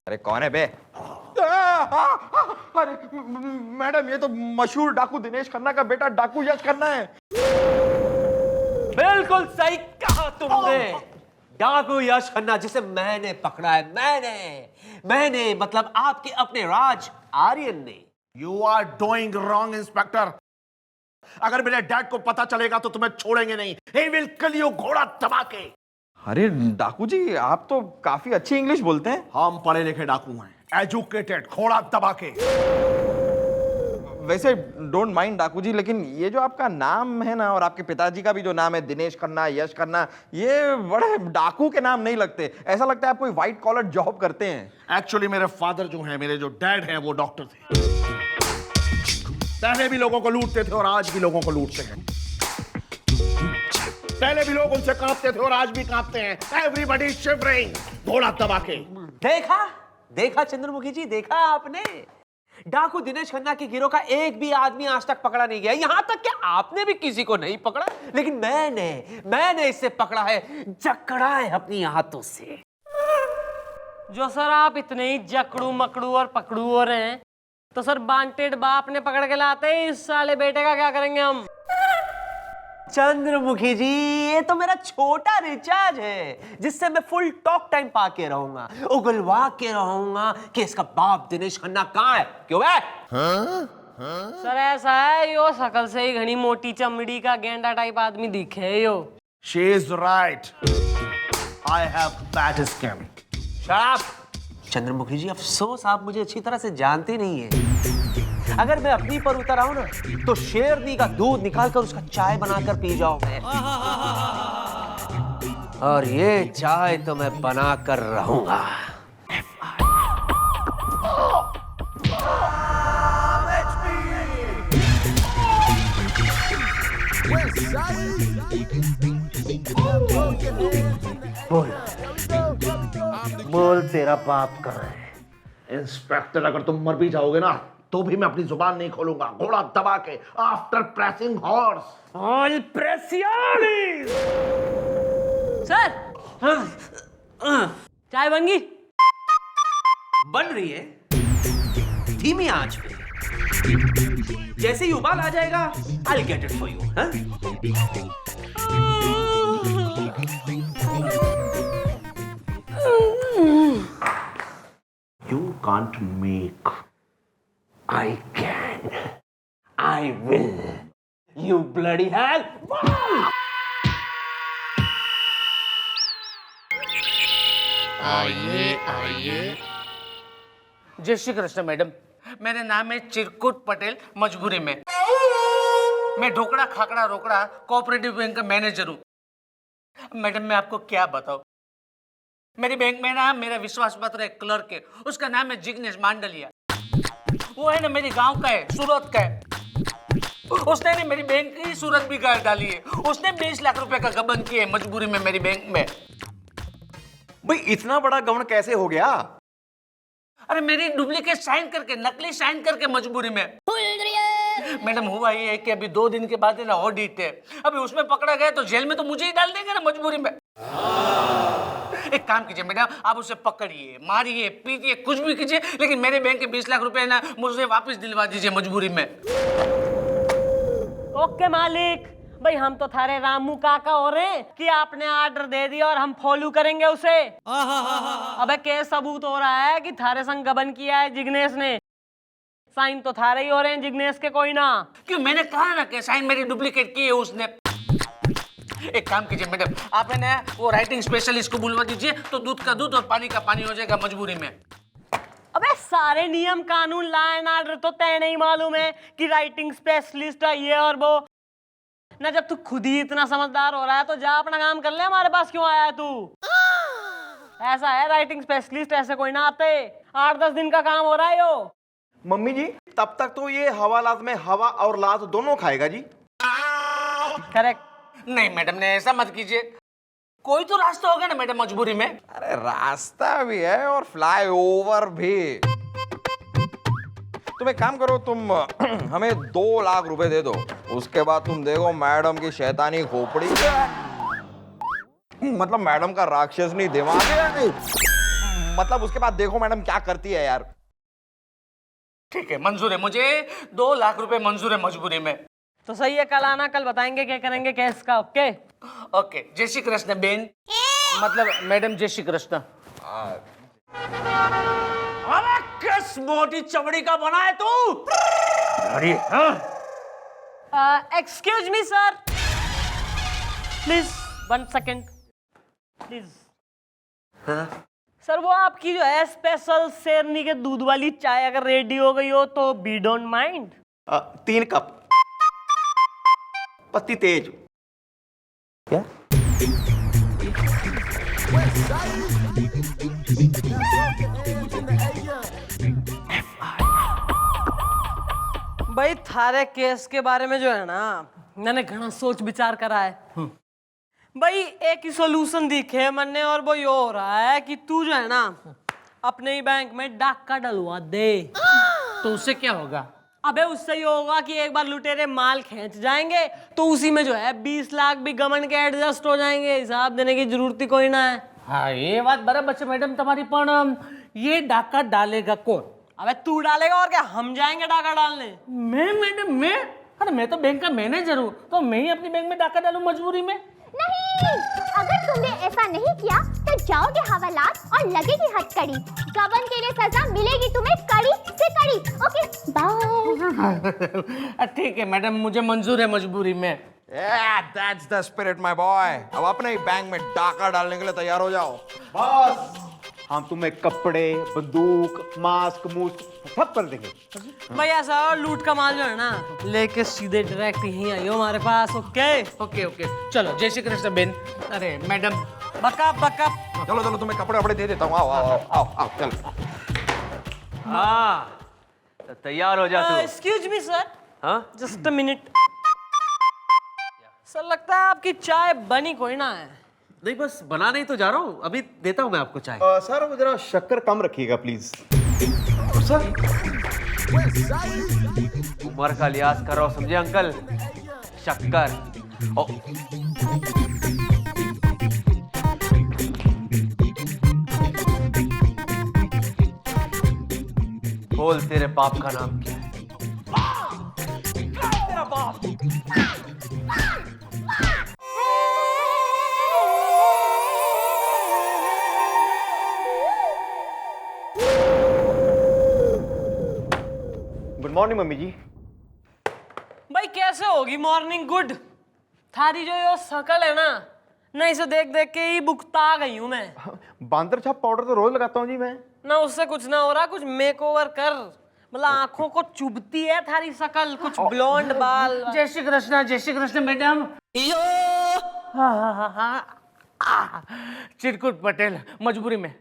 अरे कौन है बे? अरे मैडम, ये तो मशहूर डाकू दिनेश खन्ना का बेटा डाकू यश खन्ना है। बिल्कुल सही कहा तुमने। डाकू यश खन्ना जिसे मैंने पकड़ा है, मैंने मतलब आपके अपने राज आर्यन ने। You are doing wrong inspector. अगर मेरे डैड को पता चलेगा तो तुम्हें छोड़ेंगे नहीं। He will kill you, घोड़ा दबा के। अरे डाकू जी, आप तो काफी अच्छी इंग्लिश बोलते हैं। हम पढ़े लिखे डाकू हैं, एजुकेटेड, घोड़ा दबा के। वैसे डोंट माइंड डाकू जी, लेकिन ये जो आपका नाम है ना, और आपके पिताजी का भी जो नाम है दिनेश खन्ना, यश खन्ना, ये बड़े डाकू के नाम नहीं लगते। ऐसा लगता है आप कोई व्हाइट कॉलर जॉब करते हैं। एक्चुअली मेरे फादर जो हैं, मेरे जो डैड हैं, वो डॉक्टर थे। पहले भी लोगों को लूटते थे और आज भी लोगों को लूटते हैं। पहले भी लोग उनसे कांपते थे और आज भी कांपते हैं। एवरीबॉडी शिवरिंग, घोड़ा दबा के। देखा चंद्रमुखी जी, देखा आपने? डाकू दिनेश खन्ना के गिरोह का एक भी आदमी आज तक पकड़ा नहीं गया। यहां तक कि आपने भी किसी को नहीं पकड़ा, लेकिन मैंने इससे पकड़ा है, जकड़ा है अपनी हाथों से। जो सर आप इतने ही जकड़ू मकड़ू और पकड़ू हो रहे हैं, तो सर वांटेड बाप ने पकड़ के लाते ही इस साले बेटे का क्या करेंगे हम? चंद्रमुखी जी, ये तो मेरा छोटा रिचार्ज है, जिससे मैं फुल टॉक टाइम पाके रहूंगा, उगलवा के रहूंगा कि इसका बाप दिनेश खन्ना कहाँ है। क्यों है? सर ऐसा है, यो शकल से ही घनी मोटी चमड़ी का गेंडा टाइप आदमी दिखे यो। She is right. I have bad skin. शराब। चंद्रमुखी जी, अफसोस आप मुझे अच्छी तरह से जानते नहीं हैं। अगर मैं अपनी पर उतर आऊं ना, तो शेरनी का दूध निकालकर उसका चाय बनाकर पी जाऊंगा। और ये चाय तो मैं बनाकर रहूंगा। बोल तेरा बाप कहाँ है? इंस्पेक्टर, अगर तुम मर भी जाओगे ना, तो भी मैं अपनी जुबान नहीं खोलूंगा, घोड़ा दबा के। आफ्टर प्रेसिंग हॉर्स, ऑल प्रेसियोनिस। सर चाय बन गई? बन रही है, धीमी आंच पे। जैसे ही उबाल आ जाएगा, I'll get it for you. You can't make. I can. I will. You bloody hell. आइए। जय श्री कृष्ण मैडम, मेरा नाम है चिरकुट पटेल, मजबूरी में। मैं ढोकड़ा खाकड़ा रोकड़ा कोऑपरेटिव बैंक का मैनेजर हूँ। मैडम मैं आपको क्या बताऊँ, मेरी बैंक में ना मेरा विश्वास पात्र एक क्लर्क है, उसका नाम है जिग्नेश मांडलिया। वो है ना मेरी गांव का है, सूरत का है। उसने ना मेरी बैंक की सूरत भी गाड़ डाली है। उसने 20 लाख रुपए का गबन किया है मजबूरी में मेरी बैंक में। भाई इतना बड़ा गबन कैसे हो गया? अरे मेरी डुप्लीकेट साइन करके, नकली साइन करके मजबूरी में। मैडम हुआ ये है कि अभी 2 दिन के बाद है ना ऑडिट है, अभी उसमें पकड़ा गया तो जेल में तो मुझे ही डाल देंगे ना मजबूरी में। एक काम कीजिए मैडम, आप उसे पकड़िए, मारिए, पीटिए, कुछ भी कीजिए, लेकिन मेरे बैंक के 20 लाख रुपए ना मुझे वापस दिलवा दीजिए मजबूरी में। ओके मालिक। भाई हम तो थारे रामू काका हो रहे हैं कि आपने ऑर्डर दे दिया और हम फॉलो करेंगे उसे। अबे केस सबूत हो रहा है कि थारे संग गबन किया है जिग्नेश ने। साइन तो थारे ही हो रहे हैं, जिग्नेश के कोई ना। क्यों, मैंने कहा ना कि साइन मेरी डुप्लीकेट की है उसने। एक काम कीजिए मैडम, आप है ना वो राइटिंग स्पेशलिस्ट को बुलवा दीजिए, तो दूध का दूध और पानी का पानी हो जाएगा मजबूरी में। अबे सारे नियम कानून लॉ एंड ऑर्डर तो तय नहीं मालूम है कि राइटिंग स्पेशलिस्ट है ये और वो ना। जब तू खुद ही इतना समझदार हो रहा है तो जा अपना काम कर ले, हमारे पास क्यों आया है तू? ऐसा है, राइटिंग स्पेशलिस्ट ऐसे कोई ना आते। 8-10 दिन का काम हो रहा है यो। मम्मी जी, तब तक तो ये हवालात में हवा और लात दोनों खाएगा जी। करेक्ट। नहीं मैडम ने ऐसा मत कीजिए, कोई तो रास्ता होगा ना मैडम मजबूरी में। अरे रास्ता भी है और फ्लाईओवर भी। तुम एक काम करो, तुम हमें 2 लाख रुपए दे दो, उसके बाद तुम देखो मैडम की शैतानी खोपड़ी, मतलब मैडम का राक्षसनी दिमाग है। मतलब उसके बाद देखो मैडम क्या करती है यार। ठीक है, मंजूर है मुझे। 2 लाख रुपए मंजूर है मजबूरी में। तो सही है, कल आना, कल बताएंगे क्या करेंगे केस का। ओके ओके, जय श्री कृष्ण बेन, मतलब मैडम जय श्री कृष्ण। अबे किस मोटी चमड़ी का बना है तू? अरे excuse me sir, please 1 second please. Sir वो आपकी जो है स्पेशल शेरनी के दूध वाली चाय अगर रेडी हो गई हो तो बी डोंट माइंड। 3 कप पत्ती तेज। क्या? भाई थारे केस के बारे में जो है ना मैंने घना सोच विचार करा है। भाई एक ही सॉल्यूशन दिखे मैंने और वो ये हो रहा है कि तू जो है ना अपने ही बैंक में डाका डलवा दे। तो उससे क्या होगा? अबे उससे ये होगा कि एक बार लुटेरे माल खींच जाएंगे तो उसी में जो है 20 लाख भी गवर्नमेंट के एडजस्ट हो जाएंगे, हिसाब देने की जरूरत ही कोई ना है। हाँ ये बात बराबर है मैडम तुम्हारी, पण ये डाका डालेगा कौन? अबे तू डालेगा और क्या, हम जाएंगे डाका डालने। मैं मैडम मैं? अरे मैं तो बैंक का मैनेजर हूँ, तो मैं ही अपनी बैंक में डाका डालूं मजबूरी में? नहीं, अगर तुमने ऐसा नहीं किया तो जाओगे हवालात और लगेगी हथकड़ी। गबन के लिए सजा मिलेगी तुम्हें कड़ी से कड़ी। Okay bye. ठीक है मैडम, मुझे मंजूर है मजबूरी में। That's the spirit, my boy. अब अपने ही बैंक में डाका डालने के लिए तैयार हो जाओ। बॉस, हम तुम्हें कपड़े, बंदूक, मास्क, मूस्क सब कर देंगे। भाई ऐसा हो, लूट का माल जो है ना लेके सीधे डायरेक्ट यहीं आइयो हमारे पास। ओके ओके ओके, चलो जय श्री कृष्ण बेन। अरे मैडम बकअप बकअप। चलो चलो तुम्हें कपड़े वपड़े दे देता हूँ। आओ आओ आओ आओ आओ चलो। हाँ तो तैयार हो जा तू। एक्सक्यूज मी सर, हाँ जस्ट अ मिनट। सर लगता है आपकी चाय बनी कोई ना है। नहीं बस बनाने ही तो जा रहा हूँ, अभी देता हूँ मैं आपको चाय। सर वो जरा शक्कर कम रखिएगा प्लीज। उम्र का लिहाज करो समझे अंकल, शक्कर। ओ, बोल तेरे बाप का नाम क्या है? तेरा बाप। गुड मॉर्निंग मम्मी जी। भाई कैसे होगी मॉर्निंग गुड? थारी जो ये शकल है ना, नहीं से देख देख के ही बुकता गई हूं मैं। बांदर छाप पाउडर तो रोज लगाता हूँ जी मैं। ना उससे कुछ ना हो रहा, कुछ मेकओवर कर। मतलब आंखों को चुभती है थारी शकल, कुछ ब्लॉन्ड बाल। जय श्री कृष्ण मैडम। चिरकुट पटेल मजबूरी में।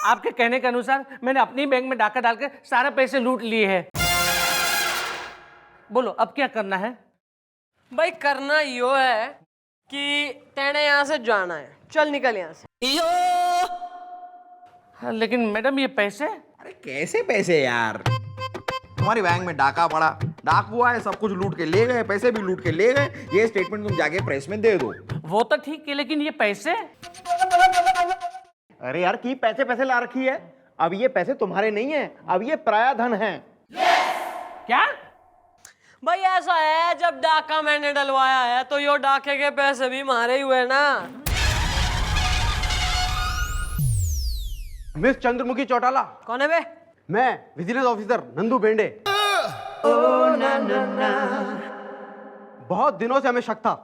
आपके कहने के अनुसार मैंने अपनी बैंक में डाका डाल के सारे पैसे लूट लिए हैं। बोलो अब क्या करना है? भाई करना यो है कि तेने यहाँ से जाना है, चल निकल यहाँ से। हाँ, लेकिन मैडम ये पैसे? अरे कैसे पैसे यार? तुम्हारी बैंक में डाका पड़ा, डाकू आए, सब कुछ लूट के ले गए, पैसे भी लूट के ले गए। ये स्टेटमेंट तुम जाके प्रेस में दे दो। वो तो ठीक है, लेकिन ये पैसे? अरे यार की पैसे पैसे ला रखी है। अब ये पैसे तुम्हारे नहीं है, अब ये पराया धन है। क्या? भाई ऐसा है, जब डाका मैंने डलवाया है तो यो डाके के पैसे भी हमारे ही हुए ना। मिस चंद्रमुखी चौटाला, कौन है बे? मैं विजिलेंस ऑफिसर नंदू बेंडे। बहुत दिनों से हमें शक था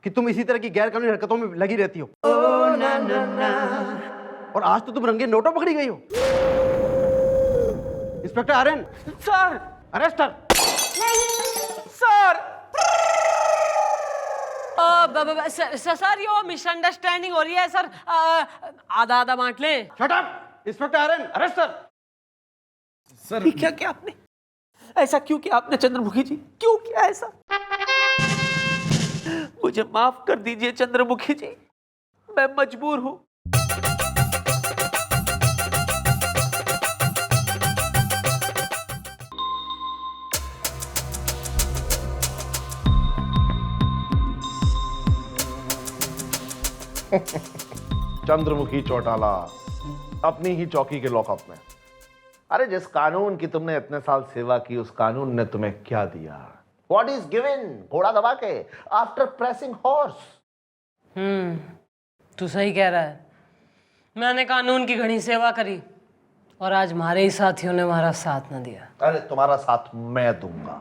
कि तुम इसी तरह की गैर कानूनी हरकतों में लगी रहती हो। और आज तो तुम रंगे नोटों पकड़ी गई हो। इंस्पेक्टर आर्यन, सर अरेस्ट कर। सर सर यो मिसअंडरस्टैंडिंग हो रही है सर, आधा आधा बांट ले। Shut up. Inspector Aryan, arrest कर। सर क्या किया आपने? ऐसा क्यों किया आपने चंद्रमुखी जी? क्यों किया ऐसा? मुझे माफ कर दीजिए चंद्रमुखी जी, मैं मजबूर हूं। चंद्रमुखी चौटाला अपनी ही चौकी के लॉकअप में। अरे जिस कानून की तुमने इतने साल सेवा की उस कानून ने तुम्हें क्या दिया? What is given? घोड़ा दबा के आफ्टर प्रेसिंग हॉर्स। तू सही कह रहा है। मैंने कानून की घनी सेवा करी और आज हमारे ही साथियों ने हमारा साथ न दिया। अरे तुम्हारा साथ मैं दूंगा।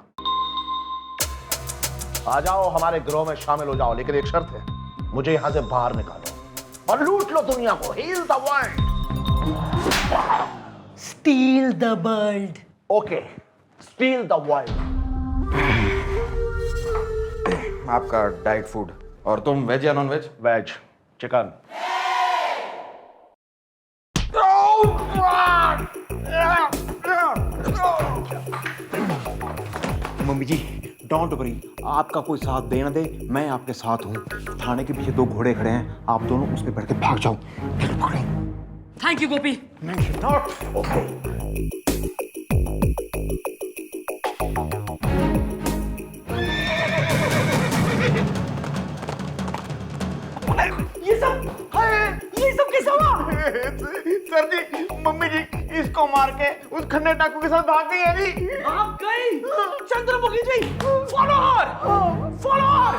आ जाओ हमारे गिरोह में शामिल हो जाओ, लेकिन एक शर्त है, मुझे यहां से बाहर निकालो और लूट लो दुनिया को। Heal the world. Steal the world. Okay, steal the world. आपका डाइट फूड। और तुम वेज या non veg? Veg, chicken. Mummy ji don't worry, आपका कोई साथ दे ना दे, मैं आपके साथ हूँ। थाने के पीछे 2 घोड़े खड़े हैं, आप दोनों उस पर बैठ के भाग जाओ। थैंक यू गोपी। ये सब कैसा हुआ? सर जी, मम्मी जी इसको मार के उस खन्ने डाकू के साथ भाग गई है जी। आप गई? Chandramukhi ji, follow her, follow her,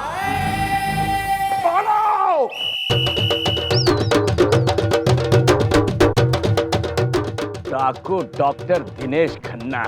follow. डाकू डॉक्टर दिनेश खन्ना।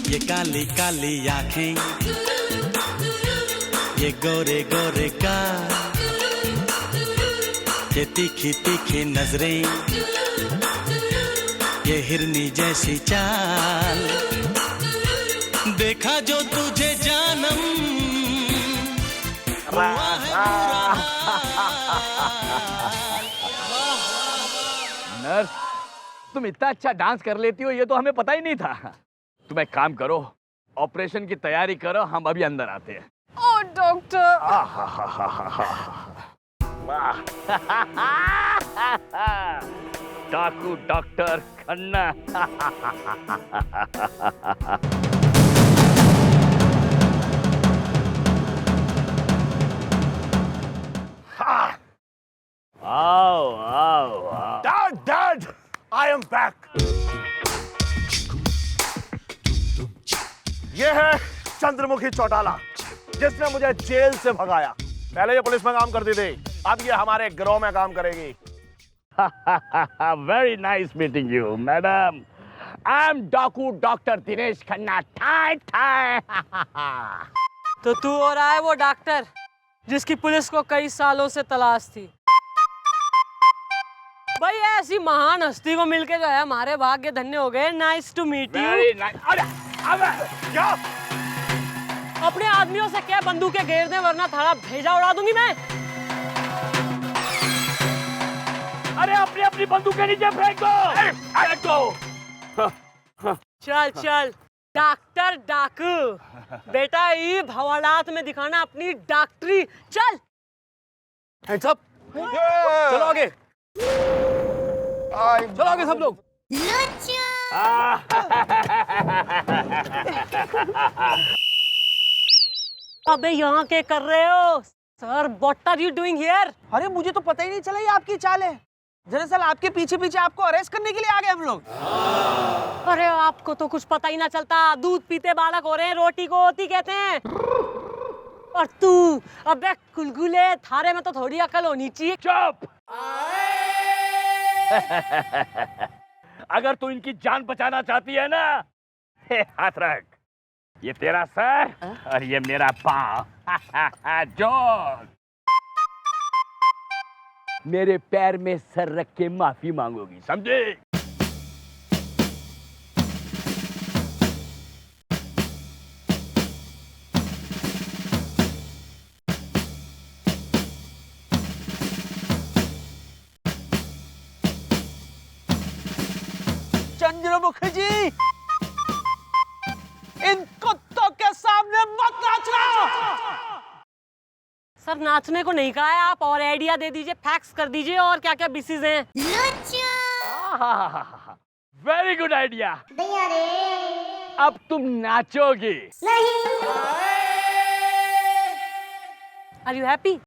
ये काली काली आंखें, ये गोरे गोरे गाल, ये तीखी तीखी नजरें, ये हिरनी जैसी चाल, देखा जो तुझे जानम हुआ है बुरा नर्स, तुम इतना अच्छा डांस कर लेती हो ये तो हमें पता ही नहीं था। तुम एक काम करो, ऑपरेशन की तैयारी करो, हम अभी अंदर आते हैं। ओ डॉक्टर। वाह। डाकू डॉक्टर खन्ना। आओ आओ आओ। Dad, I am back. ये है चंद्रमुखी चौटाला, जिसने मुझे जेल से भगाया। पहले ये पुलिस में काम करती थी, अब ये हमारे गिरोह में काम करेगी। Very nice meeting you, madam. I'm डाकू डॉक्टर दिनेश खन्ना। थाई थाई। तो तू हो रहा है वो डॉक्टर जिसकी पुलिस को कई सालों से तलाश थी। भाई ऐसी महान हस्ती को मिलके जो है हमारे भाग्य धन्य हो गए। Nice to meet you. Very nice. अरे क्या? अपने आदमियों से क्या बंदूकें घेर दे, वरना थारा भेजा उड़ा दूंगी मैं। अरे अपनी अपनी बंदूकें नीचे फेंक दो। चल चल डॉक्टर डाकू, बेटा ये हवालात में दिखाना अपनी डॉक्टरी। चल Hands up. चलो आगे, चलो आगे सब लोग। अबे यहाँ क्या कर रहे हो sir? What are you doing here? अरे मुझे तो पता ही नहीं चला ये आपकी चाल है। दरअसल आपके पीछे पीछे आपको अरेस्ट करने के लिए आ गए हम लोग। अरे आपको तो कुछ पता ही ना चलता। दूध पीते बालक हो रहे हैं, रोटी को होती कहते हैं। और तू अबे कुलगुले, थारे में तो थोड़ी अकल होनी चाहिए। चुप। अगर तू इनकी जान बचाना चाहती है ना, हाथ रख। ये तेरा सर और ये मेरा पाँव। जोक। मेरे पैर में सर रख के माफी मांगोगी, समझे? चंद्रमुखी जी, इन कुत्तों के सामने मत नाचना। सर नाचने को नहीं कहा है, आप और आइडिया दे दीजिए, फैक्स कर दीजिए और क्या क्या विशेष हैं। Very good idea. अब तुम नाचोगी। Are you happy?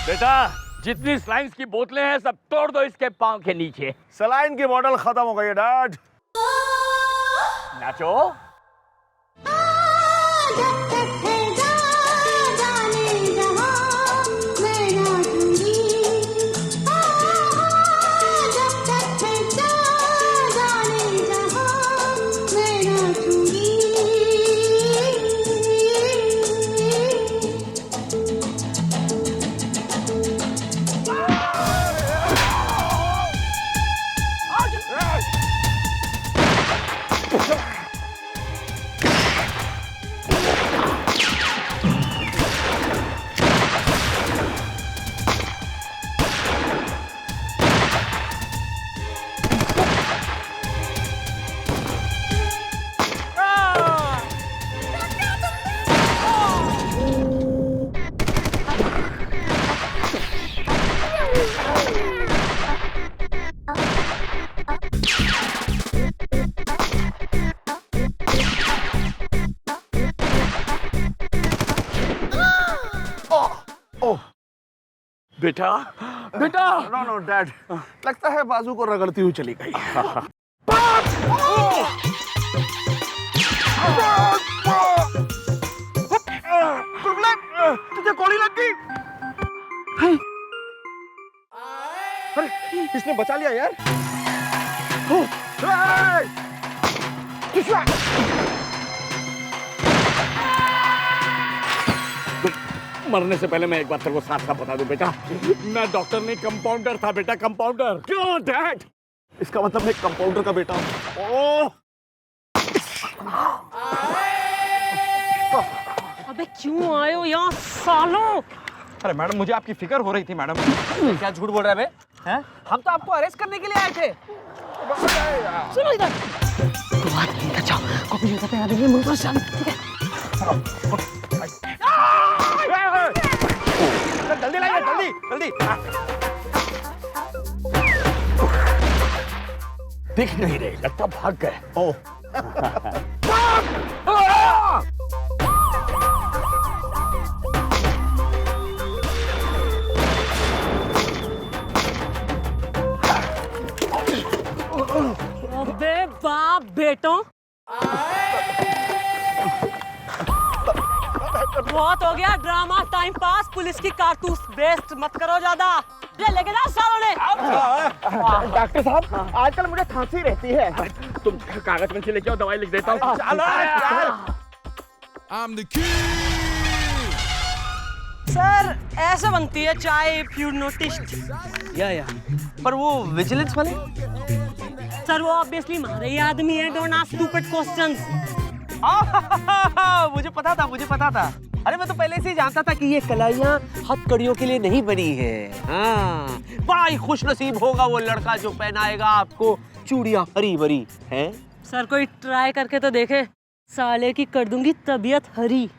बेटा, जितनी स्लाइन्स की बोतलें हैं सब तोड़ दो इसके पाँव के नीचे। सलाइन की बॉटल खत्म हो गई है डैड। नाचो। बेटा, बेटा। नो नो डैड, लगता है बाजू को रगड़ती हुई चली गई। तुझे गोली लग गई? अरे इसने बचा लिया यार। मरने से पहले मैं एक बात तेरे को साफ साफ बता दूं बेटा, मैं डॉक्टर नहीं कंपाउंडर था बेटा, कंपाउंडर। क्यों डैड? इसका मतलब मैं कंपाउंडर का बेटा हूँ। ओह, अबे क्यों आए हो यहाँ सालों? अरे मैडम, मुझे आपकी फिक्र हो रही थी मैडम। क्या झूठ बोल रहा है बे? हैं? हम तो आपको अरेस्ट करने के लिए आए थे। सुनो इधर। जाओ, कंप्यूटर पे आ जाइए, मुझे तो शांत, ठीक है? जल्दी लाइए, जल्दी जल्दी। दिख नहीं रहे, लगता भाग गए। ओह, अबे बाप बेटों, बहुत हो गया ड्रामा, टाइम पास, पुलिस की कारतूस वेस्ट मत करो ज्यादा। लेके जाओ सालों ने। डॉक्टर साहब, आजकल मुझे खांसी रहती है। तुम कागज में से लेके आओ, दवाई लिख देता हूँ। सर ऐसे बनती है चाय, इफ यू नोटिस्ड। या पर वो विजिलेंस वाले? सर वो ऑब्वियसली हमारे ही आदमी है, डोंट आस्क स्टूपिड क्वेश्चंस। मुझे पता था, मुझे पता था। अरे मैं तो पहले से ही जानता था कि ये कलाइयाँ हथकड़ियों के लिए नहीं बनी है। हाँ, बड़ा ही खुशनसीब होगा वो लड़का जो पहनाएगा आपको चूड़ियाँ हरी भरी हैं। सर कोई ट्राई करके तो देखे, साले की कर दूंगी तबीयत हरी।